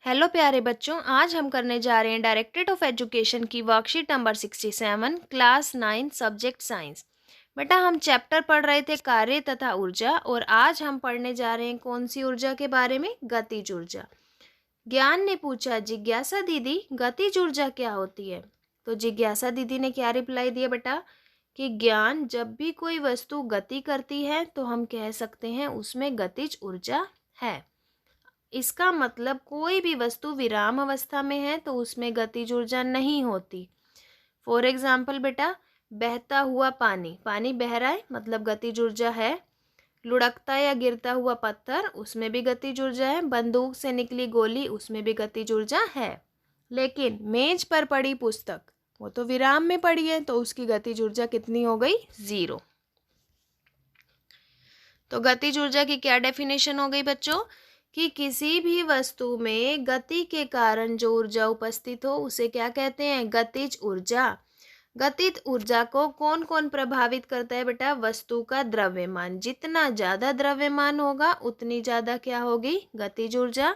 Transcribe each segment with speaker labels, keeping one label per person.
Speaker 1: Hello प्यारे बच्चों, आज हम करने जा रहे हैं डायरेक्टरेट ऑफ एजुकेशन की worksheet number 67 class 9 subject science. बेटा हम चैप्टर पढ़ रहे थे कार्य तथा ऊर्जा, और आज हम पढ़ने जा रहे हैं कौन सी ऊर्जा के बारे में? गतिज ऊर्जा। ज्ञान ने पूछा, जिज्ञासा दीदी गतिज ऊर्जा क्या होती है? तो जिज्ञासा दीदी ने क्या रिप्लाई दिया बेटा कि ज्ञान, जब भी कोई वस्तु गति करती है तो हम कह सकते हैं उसमें गतिज ऊर्जा है। इसका मतलब कोई भी वस्तु विराम अवस्था में है तो उसमें गतिज ऊर्जा नहीं होती। फॉर एग्जाम्पल बेटा, बहता हुआ पानी, पानी बह रहा है मतलब गतिज ऊर्जा है। लुढ़कता या गिरता हुआ पत्थर, उसमें भी गतिज ऊर्जा है। बंदूक से निकली गोली, उसमें भी गतिज ऊर्जा है। लेकिन मेज पर पड़ी पुस्तक, वो तो विराम में पड़ी है, तो उसकी गतिज ऊर्जा कितनी हो गई? 0। तो गतिज ऊर्जा की क्या डेफिनेशन हो गई बच्चों कि किसी भी वस्तु में गति के कारण जो ऊर्जा उपस्थित हो उसे क्या कहते हैं? गतिज ऊर्जा। गतिज ऊर्जा को कौन कौन प्रभावित करता है बेटा? वस्तु का द्रव्यमान। जितना ज्यादा द्रव्यमान होगा उतनी ज्यादा क्या होगी? गतिज ऊर्जा।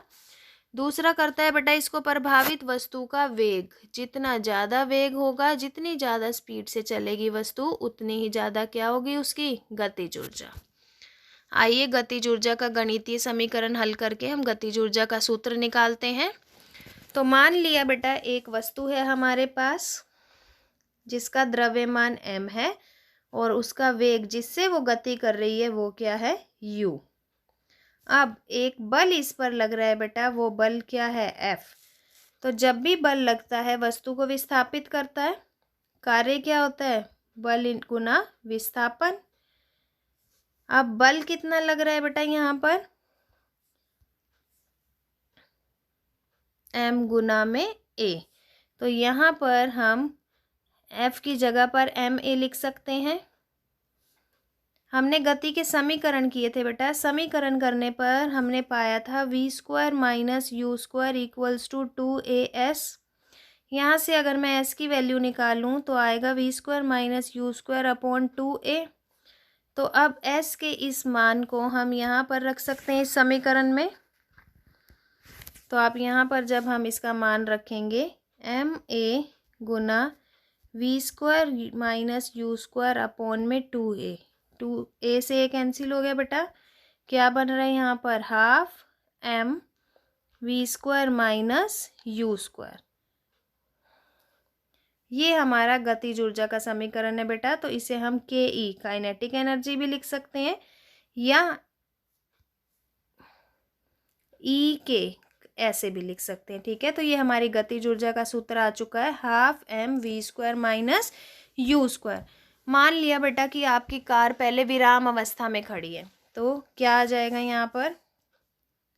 Speaker 1: दूसरा करता है बेटा इसको प्रभावित वस्तु का वेग। जितना ज्यादा वेग होगा, जितनी ज्यादा स्पीड से चलेगी वस्तु, उतनी ही ज्यादा क्या होगी उसकी? गतिज ऊर्जा। आइए गतिज ऊर्जा का गणितीय समीकरण हल करके हम गतिज ऊर्जा का सूत्र निकालते हैं। तो मान लिया बेटा एक वस्तु है हमारे पास जिसका द्रव्यमान m है और उसका वेग जिससे वो गति कर रही है वो क्या है? u। अब एक बल इस पर लग रहा है बेटा, वो बल क्या है? F। तो जब भी बल लगता है वस्तु को विस्थापित करता है। कार्य क्या होता है? बल गुना विस्थापन। अब बल कितना लग रहा है बेटा यहाँ पर? m गुना में a। तो यहाँ पर हम f की जगह पर ma लिख सकते हैं। हमने गति के समीकरण किए थे बेटा, समीकरण करने पर हमने पाया था v² minus u square equals to 2as। यहाँ से अगर मैं s की वैल्यू निकालूं तो आएगा v² minus u square upon 2a। तो अब s के इस मान को हम यहाँ पर रख सकते हैं इस समीकरण में। तो आप यहाँ पर जब हम इसका मान रखेंगे ma गुना v² minus u square upon में 2a, 2a से a कैंसिल हो गया बेटा। क्या बन रहा है यहाँ पर? Half m v² minus u square. ये हमारा गतिज ऊर्जा का समीकरण है बेटा। तो इसे हम के ई काइनेटिक एनर्जी भी लिख सकते हैं या ई के ऐसे भी लिख सकते हैं। ठीक है, तो ये हमारी गतिज ऊर्जा का सूत्र आ चुका है, half m v² minus u square. मान लिया बेटा कि आपकी कार पहले विराम अवस्था में खड़ी है, तो क्या आ जाएगा यहाँ पर?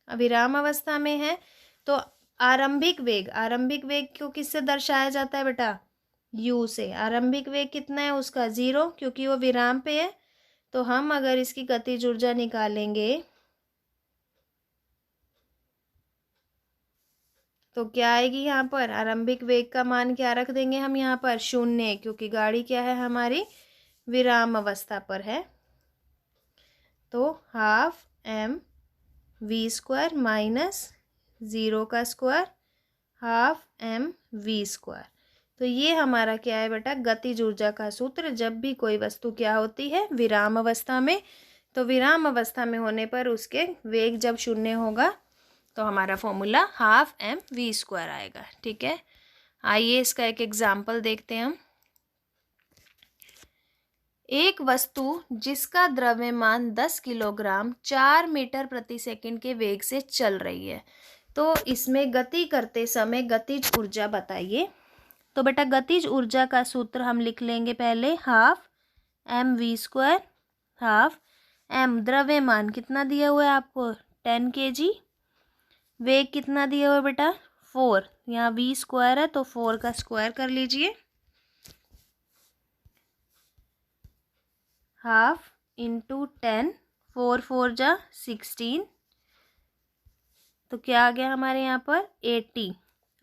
Speaker 1: विराम अवस्था में है तो आरंभिक वेग को किससे दर्शाया जाता है बेटा? u से। आरंभिक वेग कितना है उसका? 0, क्योंकि वो विराम पे है। तो हम अगर इसकी गतिज ऊर्जा निकालेंगे तो क्या आएगी यहाँ पर? आरंभिक वेग का मान क्या रख देंगे हम यहाँ पर? 0, क्योंकि गाड़ी क्या है हमारी? विराम अवस्था पर है। तो हाफ m v² माइनस 0 का स्क्वायर हाफ m v²। तो ये हमारा क्या है बेटा? गतिज ऊर्जा का सूत्र। जब भी कोई वस्तु क्या होती है? विराम अवस्था में। तो विराम अवस्था में होने पर उसके वेग जब 0 होगा तो हमारा फॉर्मूला हाफ m v² आएगा। ठीक है, आइए इसका एक एग्जाम्पल देखते हैं हम। एक वस्तु जिसका द्रव्यमान 10 किलोग्राम 4 मीटर प्रति सेकंड के वेग से चल रही है, तो इसमें गति करते समय गतिज ऊर्जा बताइए। तो बेटा गतिज ऊर्जा का सूत्र हम लिख लेंगे पहले, half m v²। Half m द्रव्यमान कितना दिया हुआ है आपको? 10 kg। वेग कितना दिया हुआ है बेटा? 4। यहाँ v² है तो 4 का स्क्वायर कर लीजिए। हाफ इंटू 10, 4 4 जा 16। तो क्या आ गया हमारे यहाँ पर? 80।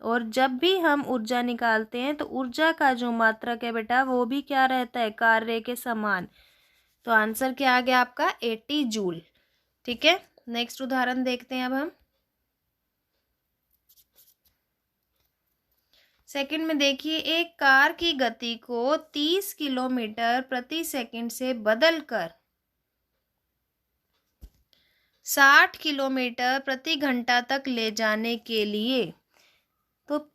Speaker 1: और जब भी हम ऊर्जा निकालते हैं तो ऊर्जा का जो मात्रक है बेटा वो भी क्या रहता है? कार्य के समान। तो आंसर क्या आ गया आपका? 80 जूल। ठीक है, नेक्स्ट उदाहरण देखते हैं अब हम। सेकंड में देखिए, एक कार की गति को 30 किलोमीटर प्रति सेकंड से बदलकर 60 किलोमीटर प्रति घंटा तक ले जाने के लिए, तो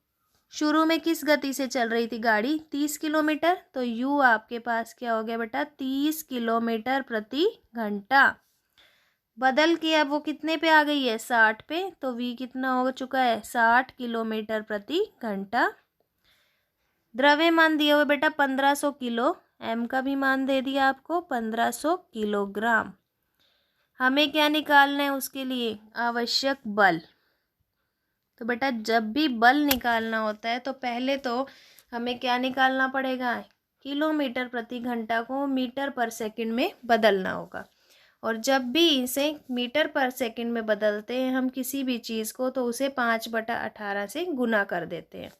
Speaker 1: शुरू में किस गति से चल रही थी गाड़ी? 30 किलोमीटर। तो यू आपके पास क्या हो गया बेटा? 30 किलोमीटर प्रति घंटा। बदल के अब वो कितने पे आ गई है? 60 पे। तो वी कितना हो चुका है? 60 किलोमीटर प्रति घंटा। द्रव्यमान दिया हुआ बेटा 1500 किलो, एम का भी मान दे दिया आपको 1500 किलोग्राम। हमें क्या निकालना है उसके लिए? आवश्यक बल। तो बेटा जब भी बल निकालना होता है तो पहले तो हमें क्या निकालना पड़ेगा? किलोमीटर प्रति घंटा को मीटर पर सेकंड में बदलना होगा। और जब भी इसे मीटर पर सेकंड में बदलते हैं हम किसी भी चीज़ को, तो उसे 5/18 से गुना कर देते हैं।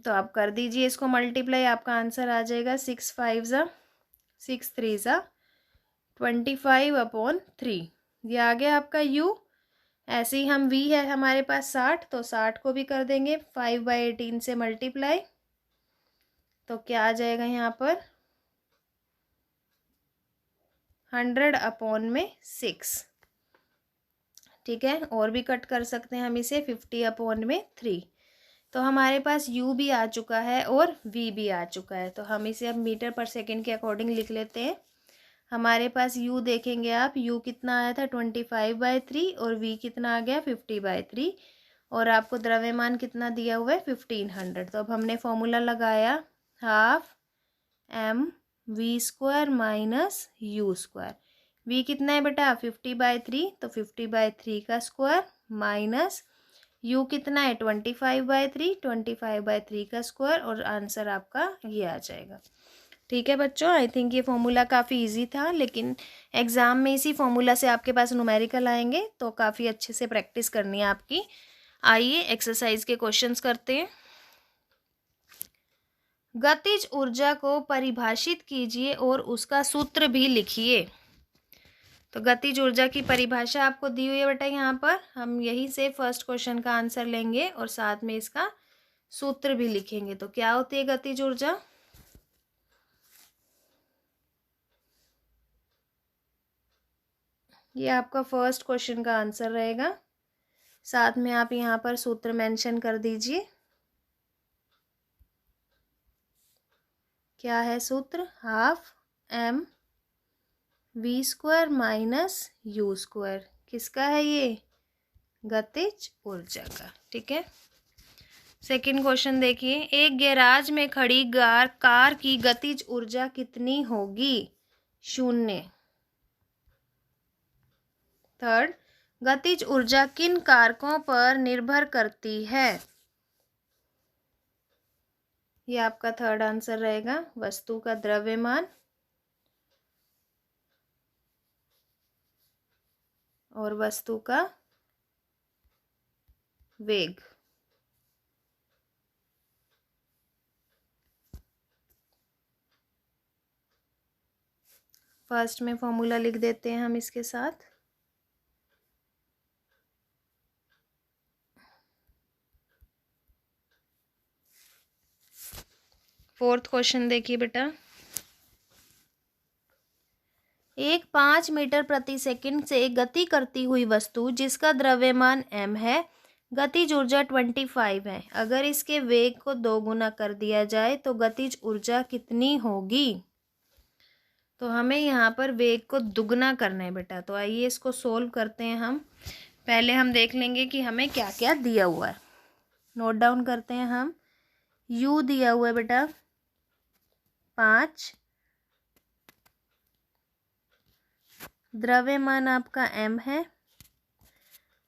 Speaker 1: तो आप कर दीजिए इसको मल्टीप्लाई, आपका आंसर आ जाएगा 6 5 ज़ा 6 3 ज़ा 25/3। ये आ गया आपका u। ऐसे ही हम v है हमारे पास 60, तो 60 को भी कर देंगे 5/18 से मल्टीप्लाई। तो क्या आ जाएगा यहाँ पर? 100/6। ठीक है, और भी कट कर सकते हैं हम इसे 50/3। तो हमारे पास u भी आ चुका है और v भी आ चुका है। तो हम इसे अब मीटर पर सेकंड के अकॉर्डिंग लिख लेते हैं। हमारे पास u देखेंगे आप, u कितना आया था? 25/3 और v कितना आ गया? 50/3। और आपको द्रव्यमान कितना दिया हुआ है? 1500। तो अब हमने फॉर्मूला लगाया, half m v² minus u²। v कितना है बेटा? 50/3, तो 50/3 का स्क्वायर माइनस u कितना है? 25/3, 25/3 का स्क्वायर, और आंसर आपका ये आ जाएगा। ठीक है बच्चों, आई थिंक ये फॉर्मूला काफ़ी इजी था, लेकिन एग्ज़ाम में इसी फॉर्मूला से आपके पास न्यूमेरिकल आएंगे, तो काफ़ी अच्छे से प्रैक्टिस करनी है आपकी। आइए एक्सरसाइज के क्वेश्चंस करते हैं। गतिज ऊर्जा को परिभाषित कीजिए और उसका सूत्र भी लिखिए। तो गतिज ऊर्जा की परिभाषा आपको दी हुई है बेटा, यहाँ पर हम यहीं से फर्स्ट क्वेश्चन का आंसर लेंगे और साथ में इसका सूत्र भी लिखेंगे। तो क्या होती है गतिज ऊर्जा? ये आपका फर्स्ट क्वेश्चन का आंसर रहेगा। साथ में आप यहाँ पर सूत्र मेंशन कर दीजिए। क्या है सूत्र? Half m v² minus u²। किसका है ये? गतिज ऊर्जा का। ठीक है, सेकंड क्वेश्चन देखिए, एक गैराज में खड़ी कार की गतिज ऊर्जा कितनी होगी? 0। थर्ड, गतिज ऊर्जा किन कारकों पर निर्भर करती है? ये आपका थर्ड आंसर रहेगा, वस्तु का द्रव्यमान और वस्तु का वेग। फर्स्ट में फॉर्मूला लिख देते हैं हम इसके साथ। फोर्थ क्वेश्चन देखिए बेटा, एक 5 मीटर प्रति सेकंड से गति करती हुई वस्तु जिसका द्रव्यमान m है, गतिज ऊर्जा 25 है। अगर इसके वेग को 2 गुना कर दिया जाए तो गतिज ऊर्जा कितनी होगी? तो हमें यहाँ पर वेग को दुगना करना है बेटा। तो आइए इसको सोल्व करते हैं हम। पहले हम देख लेंगे कि हमें क्या क्या दिया हुआ है। नोट डाउन करते हैं हम। u दिया हुआ है बेटा 5, द्रव्यमान आपका m है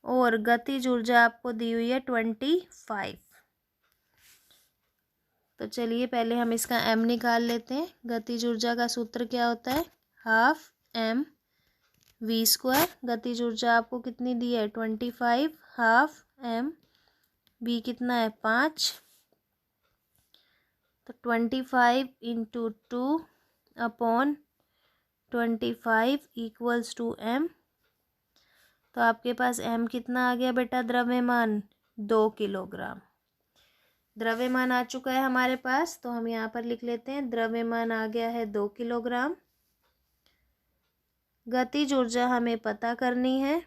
Speaker 1: और गतिज ऊर्जा आपको दी हुई है 25। तो चलिए पहले हम इसका m निकाल लेते हैं। गतिज ऊर्जा का सूत्र क्या होता है? Half m v²। गतिज ऊर्जा आपको कितनी दी है? 25। हाफ m v कितना है? 5। तो 25 इंटू 2/25 इक्वल्स टू m। तो आपके पास m कितना आ गया बेटा? द्रव्यमान 2 किलोग्राम। द्रव्यमान आ चुका है हमारे पास, तो हम यहाँ पर लिख लेते हैं द्रव्यमान आ गया है 2 किलोग्राम। गतिज ऊर्जा हमें पता करनी है।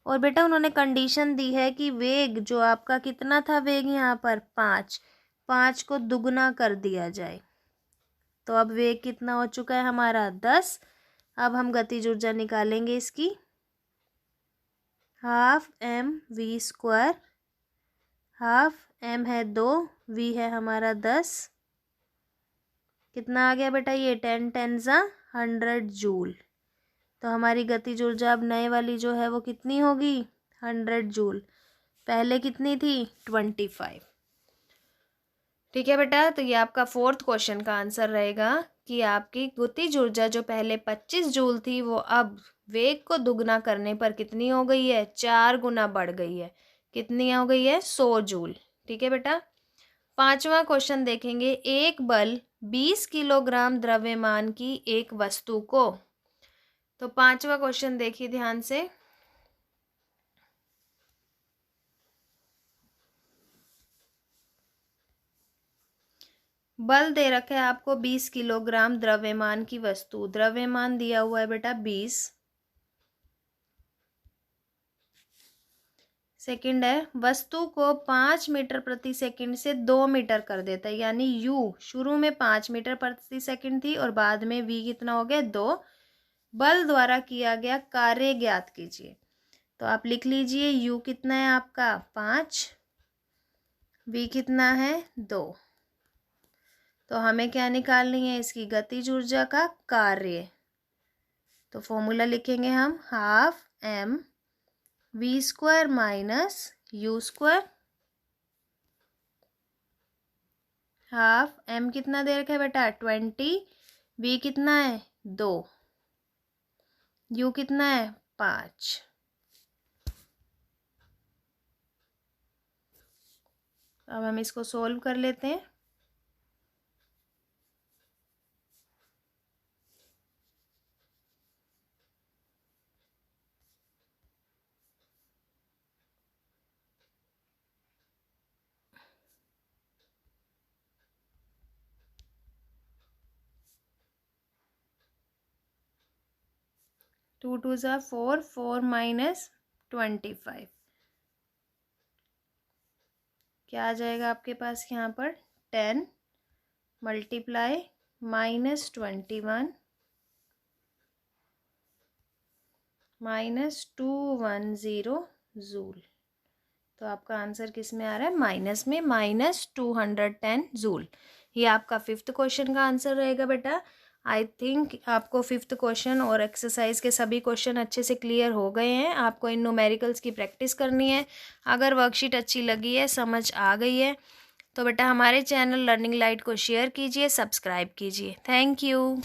Speaker 1: और बेटा उन्होंने कंडीशन दी है कि वेग जो आपका कितना था, वेग यहाँ पर 5 को दुगना कर दिया जाए। तो अब वेग कितना हो चुका है हमारा 10। अब हम गतिज ऊर्जा निकालेंगे इसकी, 12mv²। 12m है 2, v है हमारा 10। कितना आ गया बेटा ये 10×10 जूल। तो हमारी गतिज ऊर्जा अब नए वाली जो है वो कितनी होगी 100 जूल। पहले कितनी थी 25। ठीक है बेटा, तो ये आपका 4th क्वेश्चन का आंसर रहेगा कि आपकी गतिज ऊर्जा जो पहले 25 जूल थी वो अब वेग को दुगना करने पर कितनी हो गई है, 4 गुना बढ़ गई है। कितनी हो गई है 100 जूल। ठीक है बेटा, 5वां क्वेश्चन देखेंगे। एक बल 20 किलोग्राम द्रव्यमान की एक वस्तु को, तो 5वां क्वेश्चन देखिए ध्यान से। बल दे रखा है आपको 20 किलोग्राम द्रव्यमान की वस्तु, द्रव्यमान दिया हुआ है बेटा 20। सेकंड है वस्तु को 5 मीटर प्रति सेकंड से 2 मीटर कर देता है, यानी यू शुरू में 5 मीटर प्रति सेकंड थी और बाद में वी कितना हो गया 2। बल द्वारा किया गया कार्य ज्ञात कीजिए। तो आप लिख लीजिए यू कितना है आपका 5, वी कितना है 2। तो हमें क्या निकालनी है इसकी गतिज ऊर्जा का कार्य। तो फॉर्मूला लिखेंगे हम 12m v² minus u²। 12m कितना दे रखा है बेटा 20, v कितना है 2, u कितना है 5। अब हम इसको सोल्व कर लेते हैं। टू टू ज़ा 4, 4 माइनस 25 क्या आ जाएगा आपके पास यहाँ पर 10 मल्टीप्लाई -21 -210 जूल। तो आपका आंसर किस में आ रहा है माइनस में, -210 जूल। ये आपका 5th क्वेश्चन का आंसर रहेगा बेटा। आई थिंक आपको 5th क्वेश्चन और एक्सरसाइज के सभी क्वेश्चन अच्छे से क्लियर हो गए हैं। आपको इन न्यूमेरिकल्स की प्रैक्टिस करनी है। अगर वर्कशीट अच्छी लगी है, समझ आ गई है, तो बेटा हमारे चैनल लर्निंग लाइट को शेयर कीजिए, सब्सक्राइब कीजिए। Thank you.